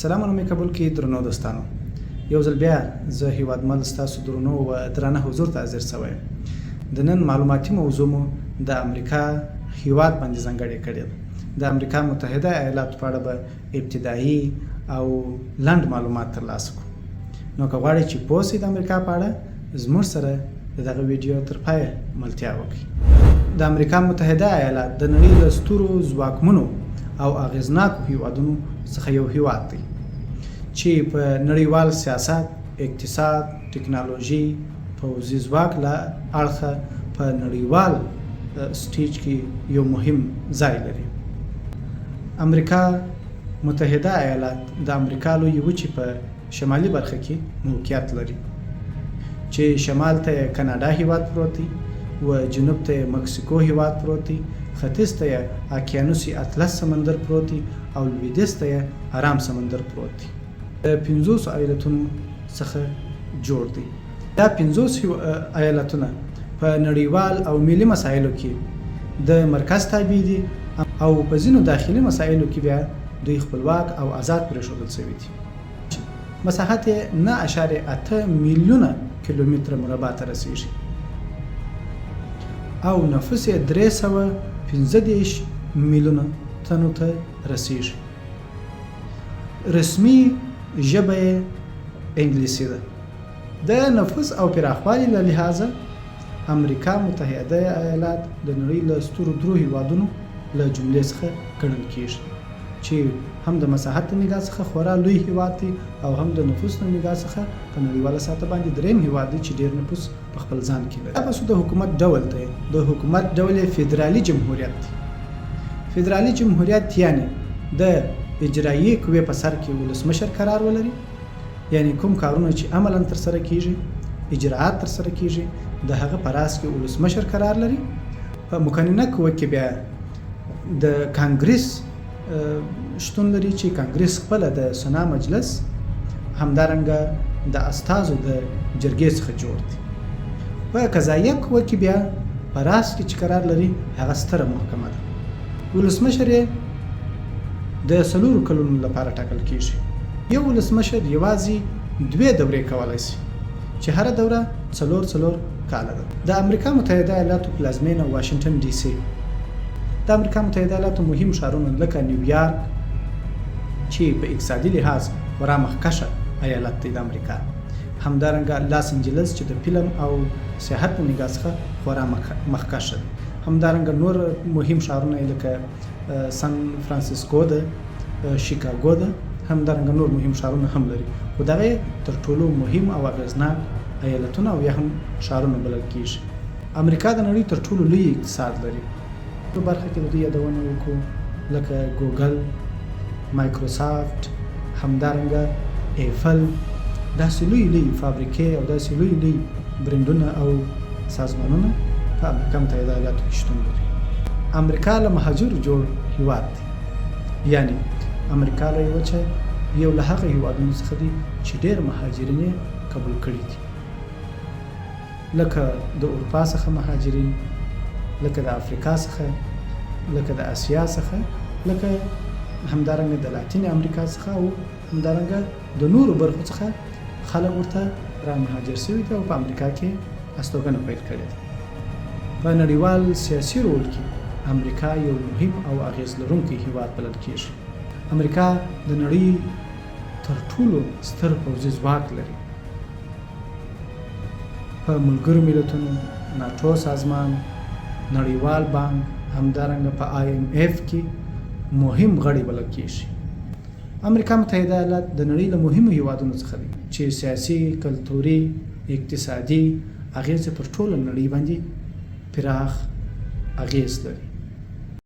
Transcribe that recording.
سلامونه مې قبول کړي درنو دوستانو. یو ځل بیا زه هیوادمل ستاسو درنو و درانه حضور ته حاضر شوی یم. د نن معلوماتي موضوع مو د امریکا هیواد باندې ځانګړې کړې ده. د امریکا متحده ایالاتو په اړه به ابتدایي او لنډ معلومات ترلاسه کړو. نو که غواړئ چې پوه شئ د امریکا په اړه، زموږ سره د دغه ویډیو تر پایه ملتیا وکړئ. د امریکا متحده ایالات د نړۍ له سترو ځواکمنو او اغیزناکو هیوادونو څخه یو هیواد دی چې په نړیوال سیاست، اقتصاد، ټکنالوژي، پوځي ځواک له اړخه په نړیوال سټیج کې یو مهم ځای لري. امریکا متحده ایالات د امریکا لویې وچې په شمالي برخه کې موقعیت لري چې شمال ته کاناډا هیواد پروت دی و جنوب ته مکسیکو هیواد پروت دی، ختیځ ته اقیانوس اطلس سمندر پروت دی او لویدیځ ته ارام سمندر پروت دی. د 50 ایالتونو څخه جوړ دی. دا 50 ایالتونه په نړیوال او ملي مسایلو کې د مرکز تابع دي او په ځینو داخلي مسایلو کې بیا دوی خپلواک او آزاد پرېښودل شوي دي. مساحت یې 9.8 میلیونه کیلومتره مربع ته رسیږي او نفوس یې 315 میلیونه تنو ته رسیږي. رسمي ژبه یې انګلیسي ده. د نفوس او پراخوالي له لحاظه امریکا متحده ایالات د نړۍ له سترو درو هیوادونو له جملې څخه ګڼل کیږي چې هم د مساحت د نګاه څخه خورا لوی هیواد دی او هم د نفوس د نګاه څخه په نړیواله سطح باندې دریم هیواد دی چې ډیر نفوس په خپل ځان کې لري. تاسو د حکومت ډول دی. د حکومت ډول فدرالي جمهوریت دی. فدرالي جمهوریت یعنی د اجرایي قوې په سر کې ولسمشر قرار ولري، یعنی کوم کارونه چې عملاً ترسره کیږي، اجراءات ترسره کیږي، د هغه په راس کې ولسمشر قرار لري. په مقننه قوه کې بیا د کانګریس شتون لري چې کانګریس خپل د سنا مجلس همدارنګه د استازو د جرګې څخه جوړ دی. په قضایه قوه کې بیا په راس کې چې قرار لري هغه ستره محکمه ده. ولسمشر یې د 4 کلونو لپاره ټاکل کیږي. یو ولسمشر یوازې 2 دورې کولی شي چې هره دوره 4 کاله ده. د امریکا متحده ایالاتو پلازمینه واشنگټن ډي سي. د امریکا متحده ایالاتو مهم ښارونه لکه نیویارک چې په اقتصادي لحاظ خورا مخکشه ایالت دی د امریکا، همدارنګه لاس انجلس چې د فلم او سیاحت په نګاه څخه خورا مخکشه دی، همدارنګه نور مهم ښارونه لکه سان فرانسیسکو ده، شیکاګو ده، همدارنګه نور مهم ښارونه هم لري. خو دغه تر ټولو مهم او اغیزناک ایالتونه او یا هم ښارونه بلل کیږي. امریکا د نړۍ تر ټولو لوی اقتصاد لري. په برخه کې د دوی یادونه وکړو لکه ګوګل، مایکروسافت، همدارنګه ایفل، داسې لوی فابریکې او داسې لوی برندونه او سازمانونه په امریکا متحده ایالاتو کې شتون لري. امریکا له مهاجرو جوړ هیواد دی، یعنی امریکا له وچه یو له هغه هیوادونو څخه دی چې ډېر مهاجرین یې قبول کړي دي، لکه د اروپا څخه مهاجرین، لکه د افریقا څخه، لکه د اسیا څخه، لکه همدارنګه د لاتین امریکا څخه او همدارنګه د نورو برخو څخه خلک ورته را مهاجر شوي دي او په امریکا کې استوګنه پیل کړې ده. په نړیوال سیاسي رول کې امریکا یو مهم او اغیز لرونکی هیواد بلل کیږي. امریکا د نړۍ تر ټولو ستر پوځي ځواک لري. په ملګرو ملتونو، ناټو سازمان، نړیوال بانک، همدارنګه په IMF کې مهم غړی بلل کیږي. امریکا متحده ایالات د نړۍ له مهمو هیوادونو څخه دی چې سیاسي، کلتوري، اقتصادي اغیز پر ټوله نړۍ باندې پراخ اغیز لري.